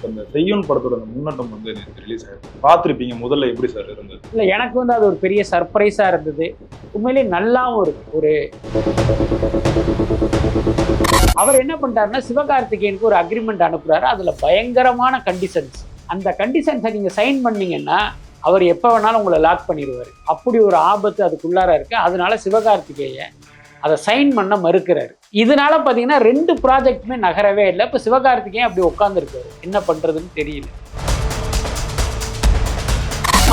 இந்த செய்யுன் படத்தோட அந்த முன்னட்டம் வந்து நேத்து ரிலீஸ் ஆயிருக்கு. பார்த்திருப்பீங்க. முதல்ல எப்படி சார் இருந்தது? இல்லை, எனக்கு வந்து அது ஒரு பெரிய சர்ப்ரைஸாக இருந்தது. உண்மையிலேயே நல்லாவும் இருக்கு. அவர் என்ன பண்ணிட்டாருன்னா, சிவகார்த்திகேயனுக்கு ஒரு அக்ரிமெண்ட் அனுப்புறாரு. அதில் பயங்கரமான கண்டிஷன்ஸ். அந்த கண்டிஷன்ஸை நீங்கள் சைன் பண்ணீங்கன்னா அவர் எப்போ வேணாலும் உங்களை லாக் பண்ணிடுவார். அப்படி ஒரு ஆபத்து அதுக்குள்ளார இருக்கு. அதனால சிவகார்த்திகேயன் அதை சைன் பண்ண மறுக்கிறாரு. இதனால பார்த்தீங்கன்னா 2 ப்ராஜெக்ட்டுமே நகரவே இல்லை. இப்போ சிவகார்த்திகேயன் அப்படி உட்காந்துருக்காரு, என்ன பண்ணுறதுன்னு தெரியல.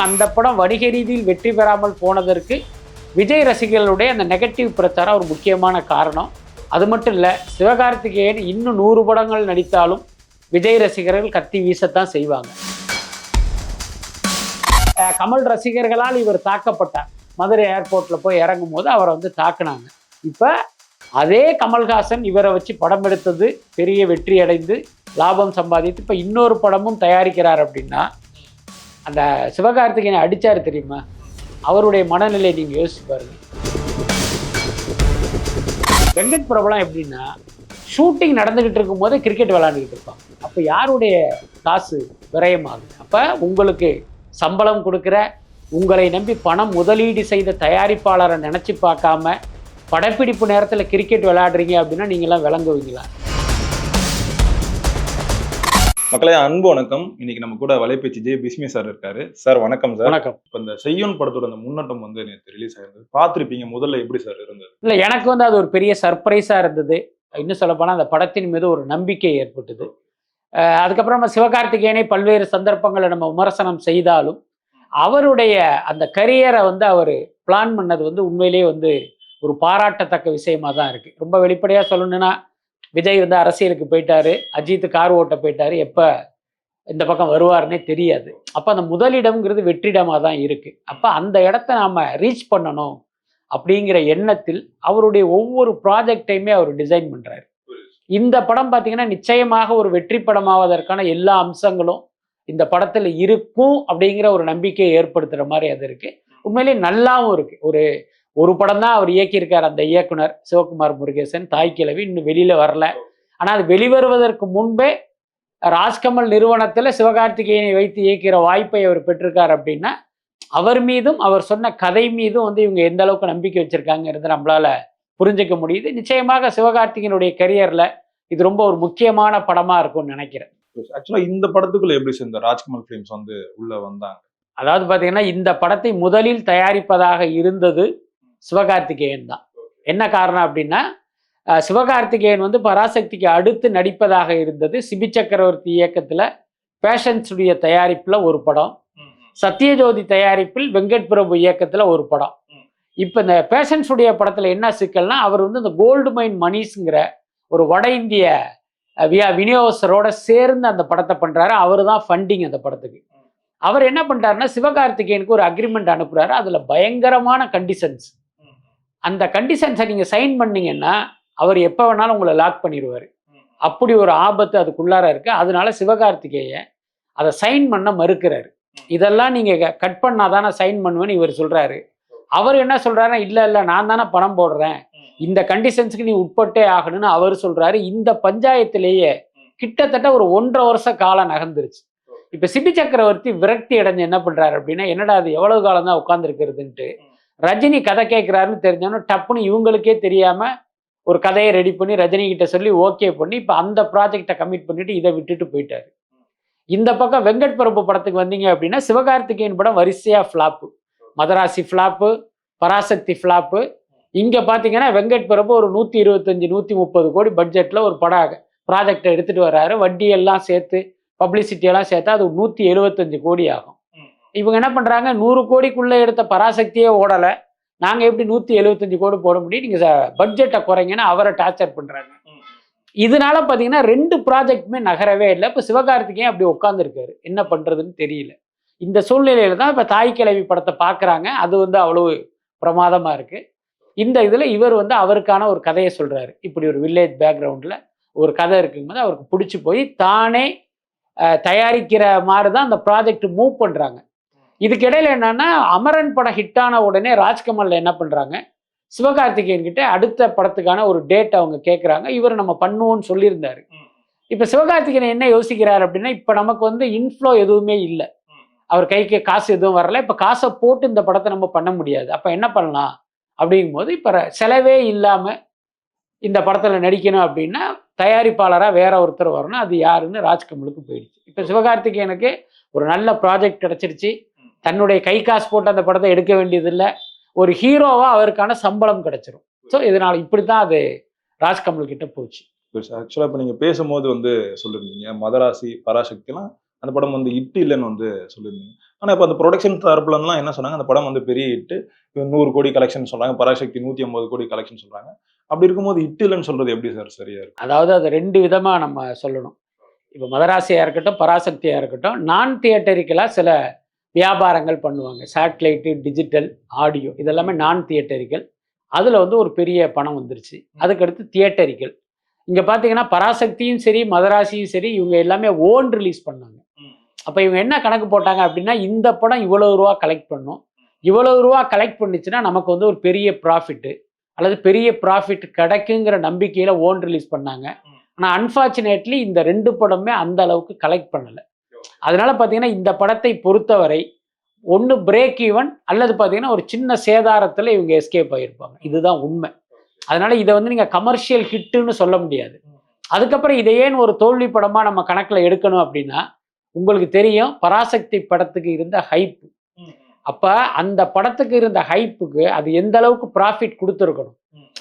அந்த படம் வணிக ரீதியில் வெற்றி பெறாமல் போனதற்கு விஜய் ரசிகர்களுடைய அந்த நெகட்டிவ் பிரச்சாரம் ஒரு முக்கியமான காரணம். அது மட்டும் இல்லை, சிவகார்த்திகேயன் இன்னும் 100 படங்கள் நடித்தாலும் விஜய் ரசிகர்கள் கத்தி வீசத்தான் செய்வாங்க. கமல் ரசிகர்களால் இவர் தாக்கப்பட்டார். மதுரை ஏர்போர்ட்டில் போய் இறங்கும் போது அவரை வந்து தாக்குனாங்க. இப்போ அதே கமல்ஹாசன் இவரை வச்சு படம் எடுத்தது பெரிய வெற்றி அடைந்து லாபம் சம்பாதித்து இப்போ இன்னொரு படமும் தயாரிக்கிறார் அப்படின்னா, அந்த சிவகார்த்திகேயனை அடித்தார் தெரியுமா, அவருடைய மனநிலை நீங்கள் யோசிச்சு பாருங்க. வெங்கட் பிரபலம் எப்படின்னா, ஷூட்டிங் நடந்துக்கிட்டு இருக்கும் போது கிரிக்கெட் விளையாண்டுக்கிட்டு இருப்பாங்க. அப்போ யாருடைய காசு விரயமாகுது? அப்போ உங்களுக்கு சம்பளம் கொடுக்குற, உங்களை நம்பி பணம் முதலீடு செய்த தயாரிப்பாளரை நினச்சி பார்க்காம படப்பிடிப்பு நேரத்தில் கிரிக்கெட் விளையாடுறீங்க அப்படின்னா நீங்களாம் விளங்குவீங்களா? மக்களே, அன்பு வணக்கம். இன்னைக்கு நம்ம கூட வலைபேச்சு ஜே பிஸ்மி சார் இருக்காரு. சார் வணக்கம் சார். வணக்கம். இப்போ இந்த செய்யுன் படத்தோட அந்த முன்னட்டம் வந்து நேற்று ரிலீஸ் ஆயிருந்தது. பார்த்திருப்பீங்க. முதல்ல எப்படி சார் இருந்தது? இல்லை, எனக்கு வந்து அது ஒரு பெரிய சர்ப்ரைஸாக இருந்தது. இன்னும் சொல்லப்போனால் அந்த படத்தின் மீது ஒரு நம்பிக்கை ஏற்பட்டது. அதுக்கப்புறம் நம்ம சிவகார்த்திகேயனை பல்வேறு சந்தர்ப்பங்களை நம்ம விமர்சனம் செய்தாலும் அவருடைய அந்த கரியரை வந்து அவர் பிளான் பண்ணது வந்து உண்மையிலேயே வந்து ஒரு பாராட்டத்தக்க விஷயமா தான் இருக்குது. ரொம்ப வெளிப்படையாக சொல்லணுன்னா, விஜய் வந்து அரசியலுக்கு போயிட்டாரு, அஜித் கார் ஓட்ட போயிட்டாரு, எப்போ இந்த பக்கம் வருவார்னே தெரியாது. அப்போ அந்த முதலிடம்ங்கிறது வெற்றிடமாக தான் இருக்குது. அப்போ அந்த இடத்த நாம் ரீச் பண்ணணும் அப்படிங்கிற எண்ணத்தில் அவருடைய ஒவ்வொரு ப்ராஜெக்டையுமே அவர் டிசைன் பண்ணுறாரு. இந்த படம் பார்த்தீங்கன்னா நிச்சயமாக ஒரு வெற்றி படமாவதற்கான எல்லா அம்சங்களும் இந்த படத்தில் இருக்கும் அப்படிங்கிற ஒரு நம்பிக்கையை ஏற்படுத்துகிற மாதிரி அது இருக்குது. உண்மையிலேயே நல்லாவும் இருக்குது. ஒரு படம் தான் அவர் இயக்கியிருக்கார். அந்த இயக்குனர் சிவகுமார் முருகேசன், தாய்க்கிழவி, இன்னும் வெளியில் வரல. ஆனால் அது வெளிவருவதற்கு முன்பே ராஜ்கமல் நிறுவனத்தில் சிவகார்த்திகேயனை வைத்து இயக்கிற வாய்ப்பை அவர் பெற்றிருக்கார். அப்படின்னா அவர் மீதும் அவர் சொன்ன கதை மீதும் வந்து இவங்க எந்த அளவுக்கு நம்பிக்கை வச்சுருக்காங்கிறது நம்மளால புரிஞ்சிக்க முடியுது. நிச்சயமாக சிவகார்த்திகேயனுடைய கரியரில் இது ரொம்ப ஒரு முக்கியமான படமாக இருக்கும்னு நினைக்கிறேன். ஆக்சுவலாக இந்த படத்துக்குள்ள எப்படி சார் இந்த ராஜ்கமல் ஃபிலிம்ஸ் வந்து உள்ள வந்தாங்க? அதாவது பார்த்தீங்கன்னா, இந்த படத்தை முதலில் தயாரிப்பதாக இருந்தது சிவகார்த்திகேயன் தான். என்ன காரணம் அப்படின்னா, சிவகார்த்திகேயன் வந்து பராசக்திக்கு அடுத்து நடிப்பதாக இருந்தது. சிபி சக்கரவர்த்தி இயக்கத்தில் பேஷன்ஸுடைய தயாரிப்பில் ஒரு படம், சத்யஜோதி தயாரிப்பில் வெங்கட் பிரபு இயக்கத்தில் ஒரு படம். இப்போ இந்த பேஷன்ஸுடைய படத்தில் என்ன சிக்கல்னா, அவர் வந்து இந்த கோல்டு மைன் மணிஸுங்கிற ஒரு வட இந்திய விநியோகஸ்தரோட சேர்ந்து அந்த படத்தை பண்ணுறாரு. அவர் தான் ஃபண்டிங் அந்த படத்துக்கு. அவர் என்ன பண்ணிட்டாருன்னா, சிவகார்த்திகேயனுக்கு ஒரு அக்ரிமெண்ட் அனுப்புகிறாரு. அதில் பயங்கரமான கண்டிஷன்ஸ். அந்த கண்டிஷன்ஸை நீங்கள் சைன் பண்ணீங்கன்னா அவர் எப்போ வேணாலும் உங்களை லாக் பண்ணிடுவார். அப்படி ஒரு ஆபத்து அதுக்குள்ளார இருக்குது. அதனால சிவகார்த்திகேயன் அதை சைன் பண்ண மறுக்கிறாரு. இதெல்லாம் நீங்கள் கட் பண்ணாதான் நான் சைன் பண்ணுவேன்னு இவர் சொல்கிறாரு. அவர் என்ன சொல்கிறாருன்னா, இல்லை நான் தானே பணம் போடுறேன், இந்த கண்டிஷன்ஸுக்கு நீ உட்பட்டே ஆகணும்னு அவர் சொல்கிறாரு. இந்த பஞ்சாயத்திலேயே கிட்டத்தட்ட ஒரு 1.5 வருஷ காலம் நகர்ந்துருச்சு. இப்போ சிபி சக்கரவர்த்தி விரக்தி அடைஞ்சு என்ன பண்ணுறாரு அப்படின்னா, என்னடா அது எவ்வளவு காலம் தான் உட்காந்துருக்கிறதுன்ட்டு ரஜினி கதை கேட்குறாருன்னு தெரிஞ்சோன்னா டப்புன்னு இவங்களுக்கே தெரியாமல் ஒரு கதையை ரெடி பண்ணி ரஜினி கிட்ட சொல்லி ஓகே பண்ணி இப்போ அந்த ப்ராஜெக்டை கமிட் பண்ணிட்டு இதை விட்டுட்டு போயிட்டாரு. இந்த பக்கம் வெங்கட் பிரபு படத்துக்கு வந்தீங்க அப்படின்னா, சிவகார்த்திகேயன் படம் வரிசையாக flop. Madharaasi flop, Parasakthi flop. இங்கே பார்த்தீங்கன்னா வெங்கட் பிரபு ஒரு 125-130 கோடி பட்ஜெட்டில் ஒரு ப்ராஜெக்டை எடுத்துகிட்டு வர்றாரு. வட்டியெல்லாம் சேர்த்து பப்ளிசிட்டியெல்லாம் சேர்த்தா அது 175 கோடி ஆகும். இவங்க என்ன பண்ணுறாங்க, 100 கோடிக்குள்ளே எடுத்த பராசக்தியே ஓடலை, நாங்கள் எப்படி 175 கோடி போட முடியும், நீங்கள் பட்ஜெட்டை குறைங்கன்னு அவரை டார்ச்சர் பண்ணுறாங்க. இதனால பார்த்தீங்கன்னா 2 ப்ராஜெக்ட்டுமே நகரவே இல்லை. இப்போ சிவகார்த்திகேயன் அப்படி உட்காந்துருக்காரு, என்ன பண்ணுறதுன்னு தெரியல. இந்த சூழ்நிலையில் தான் இப்போ தாய்க்கிழவி படத்தை பார்க்குறாங்க. அது வந்து அவ்வளவு பிரமாதமாக இருக்குது. இந்த இதில் இவர் வந்து அவருக்கான ஒரு கதையை சொல்கிறாரு. இப்படி ஒரு வில்லேஜ் பேக்ரவுண்டில் ஒரு கதை இருக்கும்போது அவருக்கு பிடிச்சி போய் தானே தயாரிக்கிற மாதிரி தான் அந்த ப்ராஜெக்ட் மூவ் பண்ணுறாங்க. இதுக்கிடையில் என்னன்னா, அமரன் படம் ஹிட்டான உடனே ராஜ்கமல் என்ன பண்ணுறாங்க, சிவகார்த்திகேயன் கிட்ட அடுத்த படத்துக்கான ஒரு டேட் அவங்க கேட்குறாங்க. இவர் நம்ம பண்ணுவோம்னு சொல்லியிருந்தாரு. இப்போ சிவகார்த்திகேயன் என்ன யோசிக்கிறார் அப்படின்னா, இப்போ நமக்கு வந்து இன்ஃப்ளோ எதுவுமே இல்லை, அவர் கைக்கு காசு எதுவும் வரல, இப்போ காசை போட்டு இந்த படத்தை நம்ம பண்ண முடியாது, அப்போ என்ன பண்ணலாம் அப்படிங்கும்போது இப்போ செலவே இல்லாமல் இந்த படத்தில் நடிக்கணும் அப்படின்னா தயாரிப்பாளராக வேற ஒருத்தர் வரணும். அது யாருன்னு ராஜ்கமலுக்கு போயிடுச்சு. இப்போ சிவகார்த்திகேயனுக்கு ஒரு நல்ல ப்ராஜெக்ட் கிடைச்சிருச்சு, தன்னுடைய கை காசு போட்டு அந்த படத்தை எடுக்க வேண்டியதில்லை, ஒரு ஹீரோவாக அவருக்கான சம்பளம் கிடைச்சிரும். ஸோ இதனால் இப்படி தான் அது ராஜ்கமல் கிட்ட போச்சு. ஆக்சுவலாக இப்போ நீங்கள் பேசும்போது வந்து சொல்லியிருந்தீங்க மதராசி பராசக்திலாம் அந்த படம் வந்து ஹிட் இல்லைன்னு வந்து சொல்லியிருந்தீங்க. ஆனால் இப்போ அந்த ப்ரொடக்ஷன் தரப்புலலாம் என்ன சொன்னாங்க, அந்த படம் வந்து பெரிய ஹிட்டு, 100 கோடி கலெக்ஷன் சொல்கிறாங்க, பராசக்தி 150 கோடி கலெக்ஷன் சொல்கிறாங்க. அப்படி இருக்கும்போது ஹிட் இல்லைன்னு சொல்கிறது எப்படி சார் சரியா இருக்கும்? அதாவது அது ரெண்டு விதமாக நம்ம சொல்லணும். இப்போ மதராசியாக இருக்கட்டும் பராசக்தியாக இருக்கட்டும், நான் தியேட்டரிக்கலாக சில வியாபாரங்கள் பண்ணுவாங்க. சேட்டலைட்டு, டிஜிட்டல், ஆடியோ இதெல்லாமே நான் தியேட்டரிக்கல். அதில் வந்து ஒரு பெரிய பணம் வந்துருச்சு. அதுக்கடுத்து தியேட்டரிக்கல். இங்கே பார்த்தீங்கன்னா பராசக்தியும் சரி மதராசியும் சரி இவங்க எல்லாமே ஓன் ரிலீஸ் பண்ணாங்க. அப்போ இவங்க என்ன கணக்கு போட்டாங்க அப்படின்னா, இந்த படம் இவ்வளவு ரூபா கலெக்ட் பண்ணும், இவ்வளவு ரூபா கலெக்ட் பண்ணிச்சுன்னா நமக்கு வந்து ஒரு பெரிய ப்ராஃபிட்டு அல்லது பெரிய ப்ராஃபிட் கிடைக்குங்கிற நம்பிக்கையில் ஓன் ரிலீஸ் பண்ணாங்க. ஆனால் அன்ஃபார்ச்சுனேட்லி இந்த ரெண்டு படமே அந்த அளவுக்கு கலெக்ட் பண்ணலை. அதனால பார்த்தீங்கன்னா இந்த படத்தை பொறுத்தவரை ஒன்று பிரேக் ஈவன் அல்லது பார்த்தீங்கன்னா ஒரு சின்ன சேதாரத்தில் இவங்க எஸ்கேப் ஆகியிருப்பாங்க. இதுதான் உண்மை. அதனால இதை வந்து நீங்கள் கமர்ஷியல் ஹிட்டுன்னு சொல்ல முடியாது. அதுக்கப்புறம் இதை ஏன் ஒரு தோல்வி படமாக நம்ம கணக்கில் எடுக்கணும் அப்படின்னா, உங்களுக்கு தெரியும் பராசக்தி படத்துக்கு இருந்த ஹைப்பு. அப்போ அந்த படத்துக்கு இருந்த ஹைப்புக்கு அது எந்த அளவுக்கு ப்ராஃபிட் கொடுத்துருக்கணும்.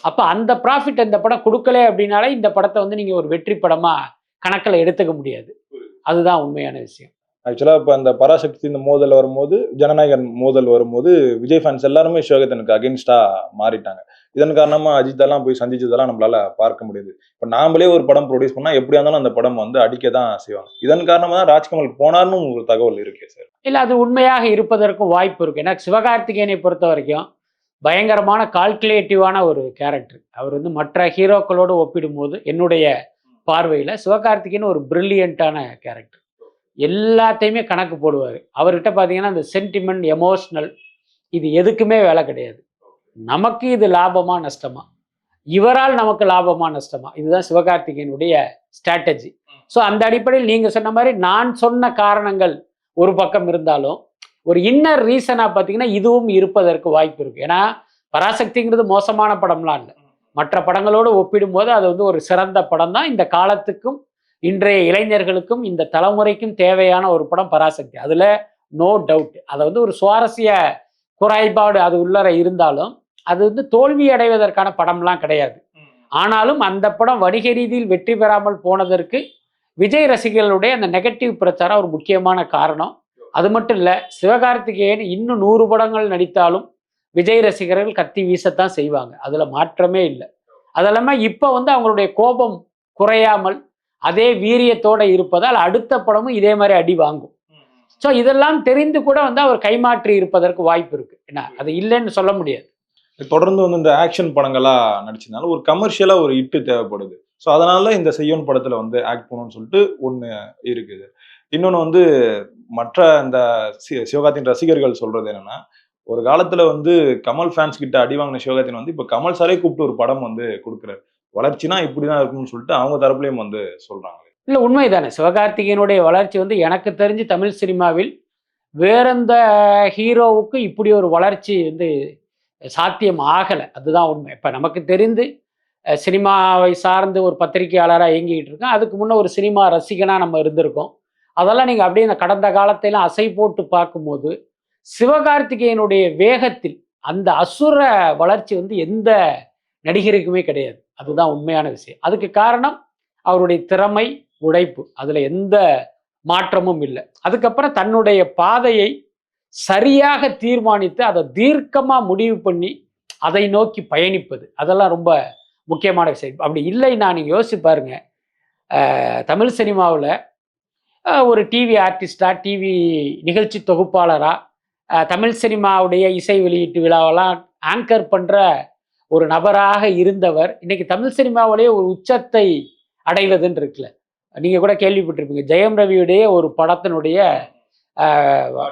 அப்போ அந்த ப்ராஃபிட் இந்த படம் கொடுக்கல அப்படின்னாலே இந்த படத்தை வந்து நீங்கள் ஒரு வெற்றி படமாக கணக்கில் எடுத்துக்க முடியாது. அதுதான் உண்மையான விஷயம். ஆக்சுவலாக இப்போ அந்த பராசக்தி இந்த மோதல் வரும்போது, ஜனநாயகன் மோதல் வரும்போது விஜய் ஃபேன்ஸ் எல்லாருமே சிவகார்த்திகேயனுக்கு அகென்ஸ்டாக மாறிட்டாங்க. இதன் காரணமாக அஜித்தெல்லாம் போய் சந்திச்சதெல்லாம் நம்மளால பார்க்க முடியுது. இப்போ நாமளே ஒரு படம் ப்ரொடியூஸ் பண்ணால் எப்படியா இருந்தாலும் அந்த படம் வந்து அடிக்க தான் செய்வாங்க. இதன் காரணமாக தான் ராஜ்கமல் போனார்னு ஒரு தகவல் இருக்கே சார். இல்லை, அது உண்மையாக இருப்பதற்கும் வாய்ப்பு இருக்குது. ஏன்னா சிவகார்த்திகேயனை பொறுத்த வரைக்கும் பயங்கரமான கால்குலேட்டிவான ஒரு கேரக்டர். அவர் வந்து மற்ற ஹீரோக்களோடு ஒப்பிடும்போது என்னுடைய பார்வையில் சிவகார்த்திகேயன் ஒரு பிரில்லியண்ட்டான கேரக்டர். எல்லாத்தையுமே கணக்கு போடுவார். அவர்கிட்ட பார்த்தீங்கன்னா அந்த சென்டிமெண்ட், எமோஷ்னல் இது எதுக்குமே வேலை கிடையாது. நமக்கு இது லாபமா நஷ்டமா, இவரால் நமக்கு லாபமா நஷ்டமா, இதுதான் சிவகார்த்திகேயனுடைய ஸ்ட்ராட்டஜி. ஸோ அந்த அடிப்படையில் நீங்கள் சொன்ன மாதிரி நான் சொன்ன காரணங்கள் ஒரு பக்கம் இருந்தாலும் ஒரு இன்னர் ரீசனாக பார்த்தீங்கன்னா இதுவும் இருப்பதற்கு வாய்ப்பு இருக்குது. ஏன்னா பராசக்திங்கிறது மோசமான படம்லாம் இல்லை, மற்ற படங்களோடு ஒப்பிடும்போது அது வந்து ஒரு சிறந்த படம் தான். இந்த காலத்துக்கும் இன்றைய இளைஞர்களுக்கும் இந்த தலைமுறைக்கும் தேவையான ஒரு படம் பராசக்தி, அதில் நோ டவுட். அதை வந்து ஒரு சுவாரஸ்ய குறைபாடு அது உள்ளர இருந்தாலும் அது வந்து தோல்வி அடைவதற்கான படம்லாம் கிடையாது. ஆனாலும் அந்த படம் வணிக ரீதியில் வெற்றி பெறாமல் போனதற்கு விஜய் ரசிகர்களுடைய அந்த நெகட்டிவ் பிரச்சாரம் ஒரு முக்கியமான காரணம். அது மட்டும் இல்லை, சிவகார்த்திகேயன் இன்னும் 100 படங்கள் நடித்தாலும் விஜய் ரசிகர்கள் கத்தி வீசத்தான் செய்வாங்க, அதில் மாற்றமே இல்லை. அதெல்லாமல் இப்போ வந்து அவங்களுடைய கோபம் குறையாமல் அதே வீரியத்தோடு இருப்பதால் அடுத்த படமும் இதே மாதிரி அடி வாங்கும். ஸோ இதெல்லாம் தெரிந்து கூட வந்து அவர் கைமாற்றி இருப்பதற்கு வாய்ப்பு இருக்கு. என்ன அது இல்லைன்னு சொல்ல முடியாது. தொடர்ந்து வந்து இந்த ஆக்ஷன் படங்களா நடிச்சதுனால ஒரு கமர்ஷியலா ஒரு ஹிட் தேவைப்படுது. ஸோ அதனால இந்த செய்யோன் படத்துல வந்து ஆக்ட் பண்ணணும்னு சொல்லிட்டு ஒன்று இருக்குது. இன்னொன்று வந்து மற்ற இந்த சிவகார்த்திகேயன் ரசிகர்கள் சொல்றது என்னன்னா, ஒரு காலத்துல வந்து கமல் ஃபேன்ஸ் கிட்ட அடி வாங்கின சிவகார்த்திகேயன் வந்து இப்போ கமல் சாரே கூப்பிட்டு ஒரு படம் வந்து கொடுக்குறாரு. வளர்ச்சினா இப்படிதான் இருக்கும்னு சொல்லிட்டு அவங்க தரப்புலையும் வந்து சொல்றாங்க. இல்லை, உண்மைதானே. சிவகார்த்திகேயனுடைய வளர்ச்சி வந்து எனக்கு தெரிஞ்சு தமிழ் சினிமாவில் வேற எந்த ஹீரோவுக்கு இப்படி ஒரு வளர்ச்சி வந்து சாத்தியம் ஆகலை. அதுதான் உண்மை. இப்போ நமக்கு தெரிந்து சினிமாவை சார்ந்து ஒரு பத்திரிகையாளராக இயங்கிக்கிட்டு இருக்கோம். அதுக்கு முன்னே ஒரு சினிமா ரசிகனாக நம்ம இருந்திருக்கோம். அதெல்லாம் நீங்கள் அப்படியே இந்த கடந்த காலத்தையெல்லாம் அசை போட்டு பார்க்கும்போது சிவகார்த்திகேயனுடைய வேகத்தில் அந்த அசுர வளர்ச்சி வந்து எந்த நடிகருக்குமே கிடையாது. அதுதான் உண்மையான விஷயம். அதுக்கு காரணம் அவருடைய திறமை, உழைப்பு, அதில் எந்த மாற்றமும் இல்லை. அதுக்கப்புறம் தன்னுடைய பாதையை சரியாக தீர்மானித்து அதை தீர்க்கமாக முடிவு பண்ணி அதை நோக்கி பயணிப்பது, அதெல்லாம் ரொம்ப முக்கியமான விஷயம். அப்படி இல்லைன்னா நீங்கள் யோசிச்சு பாருங்க, தமிழ் சினிமாவில் ஒரு டிவி ஆர்டிஸ்டாக, டிவி நிகழ்ச்சி தொகுப்பாளராக, தமிழ் சினிமாவுடைய இசை வெளியீட்டு விழாவெல்லாம் ஆங்கர் பண்ணுற ஒரு நபராக இருந்தவர் இன்னைக்கு தமிழ் சினிமாவிலேயே ஒரு உச்சத்தை அடைவதுன்னு இருக்குல்ல. நீங்கள் கூட கேள்விப்பட்டிருப்பீங்க, ஜெயம் ரவியுடைய ஒரு படத்தினுடைய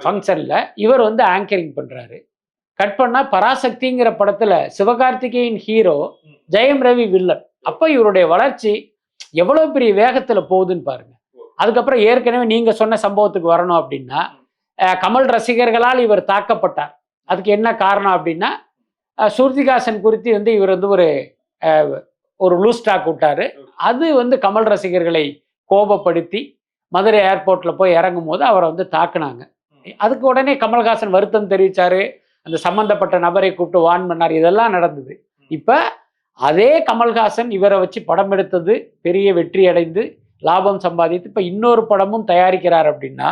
ஃபங்க்ஷனில் இவர் வந்து ஆங்கரிங் பண்ணுறாரு. கட் பண்ணால் பராசக்திங்கிற படத்தில் சிவகார்த்திகேயன் ஹீரோ, ஜெயம் ரவி வில்லன். அப்போ இவருடைய வளர்ச்சி எவ்வளவு பெரிய வேகத்துல போகுதுன்னு பாருங்க. அதுக்கப்புறம் ஏற்கனவே நீங்க சொன்ன சம்பவத்துக்கு வரணும் அப்படின்னா, கமல் ரசிகர்களால் இவர் தாக்கப்பட்டார். அதுக்கு என்ன காரணம் அப்படின்னா, ஸ்ருதிஹாசன் குறித்து வந்து இவர் வந்து ஒரு லூஸ் டாக் விட்டாரு. அது வந்து கமல் ரசிகர்களை கோபப்படுத்தி மதுரை ஏர்போர்ட்ல போய் இறங்கும் போது அவரை வந்து தாக்குனாங்க. அதுக்கு உடனே கமல்ஹாசன் வருத்தம் தெரிவிச்சாரு. அந்த சம்பந்தப்பட்ட நபரை கூப்பிட்டு வார்ன் பண்ணார். இதெல்லாம் நடந்தது. இப்ப அதே கமல்ஹாசன் இவரை வச்சு படம் எடுத்தது பெரிய வெற்றி அடைந்து லாபம் சம்பாதித்து இப்ப இன்னொரு படமும் தயாரிக்கிறார் அப்படின்னா,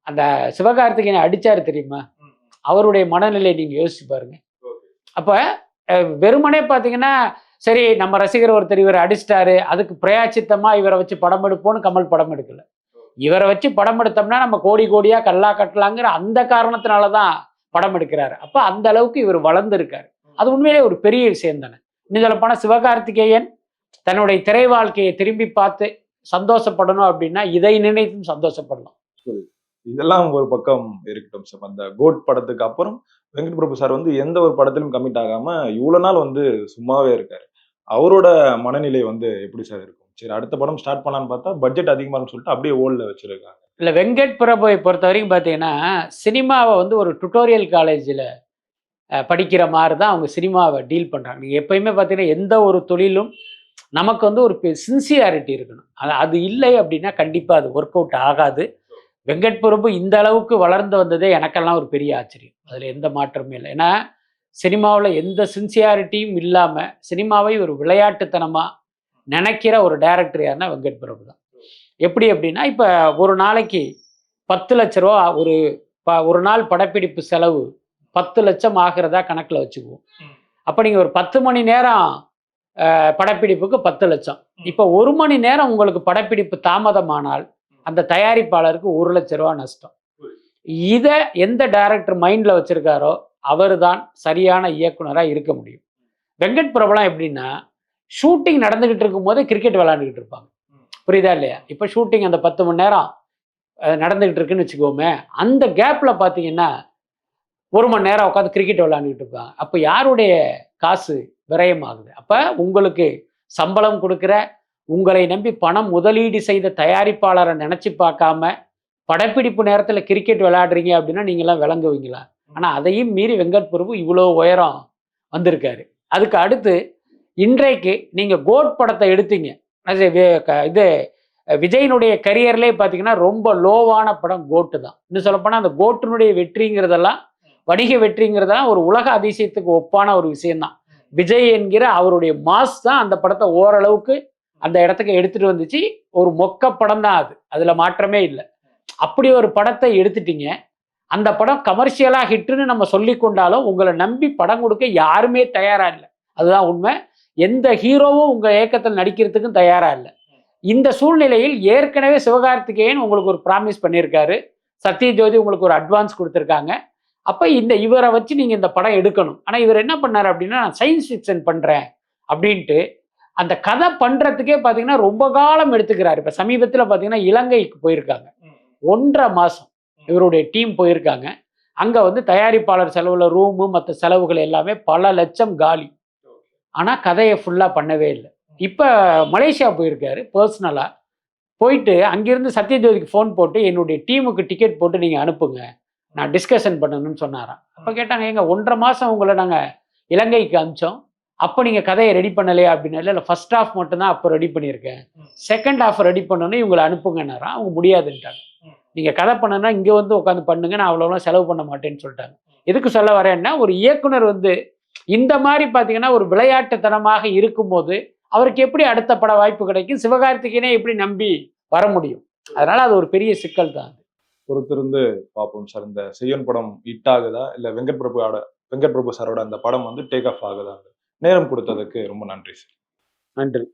அந்த சிவகார்த்திகேயனை அடிச்சாரு தெரியுமா? அவருடைய மனநிலை நீங்க யோசிச்சு பாருங்க. அப்ப வெறுமனே பாத்தீங்கன்னா, சரி நம்ம ரசிகர் ஒருத்தர் இவரை அடிச்சிட்டாரு, அதுக்கு பிரயாச்சித்தமா இவரை வச்சு படம் எடுப்போம்னு கமல் படம் எடுக்கல. இவரை வச்சு படம் எடுத்தோம்னா நம்ம கோடி கோடியா கல்லா கட்டலாங்கிற அந்த காரணத்தினாலதான் படம் எடுக்கிறாரு. அப்ப அந்த அளவுக்கு இவர் வளர்ந்திருக்காரு. அது உண்மையிலே ஒரு பெரிய விஷயம் தானே. இன்னும் சொல்ல போனா சிவகார்த்திகேயன் தன்னுடைய திரை வாழ்க்கையை திரும்பி பார்த்து சந்தோஷப்படணும் அப்படின்னா இதை நினைத்தும் சந்தோஷப்படலாம். இதெல்லாம் ஒரு பக்கம் இருக்கட்டும் சார். அந்த கோட் படத்துக்கு அப்புறம் வெங்கட் பிரபு சார் வந்து எந்த ஒரு படத்திலும் கமிட் ஆகாம இவ்வளவு நாள் வந்து சும்மாவே இருக்காரு. அவரோட மனநிலை வந்து எப்படி சார் இருக்கும்? சரி, அடுத்த படம் ஸ்டார்ட் பண்ணலான்னு பார்த்தா பட்ஜெட் அதிகமா இருக்குன்னு சொல்லிட்டு அப்படியே ஹோல்ட்ல வச்சிருக்காங்க. இல்ல, வெங்கட் பிரபுவை பொறுத்த வரைக்கும் பார்த்தீங்கன்னா, சினிமாவை வந்து ஒரு டுட்டோரியல் காலேஜில் படிக்கிற மாதிரி தான் அவங்க சினிமாவை டீல் பண்ணுறாங்க. நீங்கள் எப்பயுமே பார்த்தீங்கன்னா எந்த ஒரு தொழிலும் நமக்கு வந்து ஒரு சின்சியாரிட்டி இருக்கணும். அது இல்லை அப்படின்னா கண்டிப்பாக அது ஒர்க் அவுட் ஆகாது. வெங்கட் பிரபு இந்த அளவுக்கு வளர்ந்து வந்ததே எனக்கெல்லாம் ஒரு பெரிய ஆச்சரியம். அதில் எந்த மாற்றமே இல்லை. ஏன்னா சினிமாவில் எந்த சின்சியாரிட்டியும் இல்லாமல் சினிமாவை ஒரு விளையாட்டுத்தனமாக நினைக்கிற ஒரு டைரக்டர் யாருன்னா வெங்கட் பிரபு தான். எப்படி அப்படின்னா, இப்போ ஒரு நாளைக்கு 10 லட்ச ரூபா ஒரு நாள் படப்பிடிப்பு செலவு 10 லட்சம் ஆகிறதா கணக்கில் வச்சுக்குவோம். அப்போ நீங்கள் ஒரு 10 மணி நேரம் படப்பிடிப்புக்கு 10 லட்சம். இப்போ 1 மணி நேரம் உங்களுக்கு படப்பிடிப்பு தாமதமானால் அந்த தயாரிப்பாளருக்கு 1 லட்ச ரூபா நஷ்டம். இதை எந்த டைரக்டர் மைண்டில் வச்சிருக்காரோ அவர் தான் சரியான இயக்குனராக இருக்க முடியும். வெங்கட் பிரபுலாம் எப்படின்னா, ஷூட்டிங் நடந்துகிட்டு இருக்கும் போதே கிரிக்கெட் விளையாண்டுக்கிட்டு இருப்பாங்க. புரியுதா இல்லையா? இப்போ ஷூட்டிங் அந்த 10 மணி நேரம் நடந்துகிட்டு இருக்குன்னு வச்சுக்கோமே, அந்த கேப்பில் பார்த்தீங்கன்னா 1 மணி நேரம் உட்காந்து கிரிக்கெட் விளையாண்டுக்கிட்டு இருப்பாங்க. அப்போ யாருடைய காசு விரயம் ஆகுது? அப்போ உங்களுக்கு சம்பளம் கொடுக்குற, உங்களை நம்பி பணம் முதலீடு செய்த தயாரிப்பாளரை நினச்சி பார்க்காம படப்பிடிப்பு நேரத்தில் கிரிக்கெட் விளையாடுறீங்க அப்படின்னா நீங்களாம் விளங்குவீங்களா? ஆனால் அதையும் மீறி வெங்கட் பிரபு இவ்வளோ உயரம் வந்திருக்காரு. அதுக்கு அடுத்து இன்றைக்கு நீங்கள் கோட் படத்தை எடுத்தீங்க. இது விஜயினுடைய கரியர்லேயே பார்த்தீங்கன்னா ரொம்ப லோவான படம் கோட்டு தான். இன்னும் சொல்லப்போனால் அந்த கோட்டினுடைய வெற்றிங்கிறதெல்லாம், வணிக வெற்றிங்கிறதெல்லாம் ஒரு உலக அதிசயத்துக்கு ஒப்பான ஒரு விஷயம்தான். விஜய் என்கிற அவருடைய மாஸ் தான் அந்த படத்தை ஓரளவுக்கு அந்த இடத்துக்கு எடுத்துட்டு வந்துச்சு. ஒரு மொக்க படம் தான் அது, அதில் மாற்றமே இல்லை. அப்படி ஒரு படத்தை எடுத்துட்டீங்க. அந்த படம் கமர்ஷியலாக ஹிட்டுன்னு நம்ம சொல்லி கொண்டாலும் உங்களை நம்பி படம் கொடுக்க யாருமே தயாரா இல்லை. அதுதான் உண்மை. எந்த ஹீரோவும் உங்கள் இயக்கத்தில் நடிக்கிறதுக்கும் தயாரா இல்லை. இந்த சூழ்நிலையில் ஏற்கனவே சிவகார்த்திகேயன் உங்களுக்கு ஒரு ப்ராமிஸ் பண்ணியிருக்காரு, சத்யஜோதி உங்களுக்கு ஒரு அட்வான்ஸ் கொடுத்துருக்காங்க. அப்போ இவரை வச்சு நீங்கள் இந்த படம் எடுக்கணும். ஆனால் இவர் என்ன பண்ணார் அப்படின்னா, நான் சயின்ஸ் ஃபிக்ஷன் பண்ணுறேன் அப்படின்ட்டு அந்த கதை பண்ணுறதுக்கே பார்த்தீங்கன்னா ரொம்ப காலம் எடுத்துக்கிறார். இப்போ சமீபத்தில் பார்த்தீங்கன்னா இலங்கைக்கு போயிருக்காங்க. 1.5 மாதம் இவருடைய டீம் போயிருக்காங்க. அங்கே வந்து தயாரிப்பாளர் செலவில் ரூமு மற்ற செலவுகள் எல்லாமே பல லட்சம் காலி. ஆனால் கதையை ஃபுல்லாக பண்ணவே இல்லை. இப்போ மலேசியா போயிருக்காரு பர்சனலாக. போயிட்டு அங்கேருந்து சத்யஜோதிக்கு ஃபோன் போட்டு என்னுடைய டீமுக்கு டிக்கெட் போட்டு நீங்கள் அனுப்புங்க, நான் டிஸ்கஷன் பண்ணணும்னு சொன்னாராம். அப்போ கேட்டாங்க, எங்க 1.5 மாதம் உங்களை நாங்கள் இலங்கைக்கு அனுப்பிச்சோம், அப்போ நீங்கள் கதையை ரெடி பண்ணலையா அப்படின்னா, இல்லை ஃபர்ஸ்ட் ஹாஃப் மட்டும்தான் அப்போ ரெடி பண்ணியிருக்கேன், செகண்ட் ஹாஃப் ரெடி பண்ணணும் இவங்களை அனுப்புங்கன்னாராம். அவங்க முடியாதுன்ட்டாங்க. நீங்கள் கதை பண்ணணும்னா இங்கே வந்து உட்காந்து பண்ணுங்க, நான் அவ்வளோலாம் செலவு பண்ண மாட்டேன்னு சொல்லிட்டாங்க. எதுக்கு சொல்ல வரேன்னா, ஒரு இயக்குனர் வந்து இந்த மாதிரி பார்த்தீங்கன்னா ஒரு விளையாட்டுத்தனமாக இருக்கும்போது அவருக்கு எப்படி அடுத்த பட வாய்ப்பு கிடைக்கும்? சிவகார்த்திகேயனே எப்படி நம்பி வர முடியும்? அதனால அது ஒரு பெரிய சிக்கல் தான். பொறுத்திருந்து பார்ப்போம் சார். இந்த செய்யன் படம் ஹிட் ஆகுதா, இல்ல வெங்கட் பிரபு சாரோட அந்த படம் வந்து டேக் ஆஃப் ஆகுதா? நேரம் கொடுத்ததுக்கு ரொம்ப நன்றி சார். நன்றி.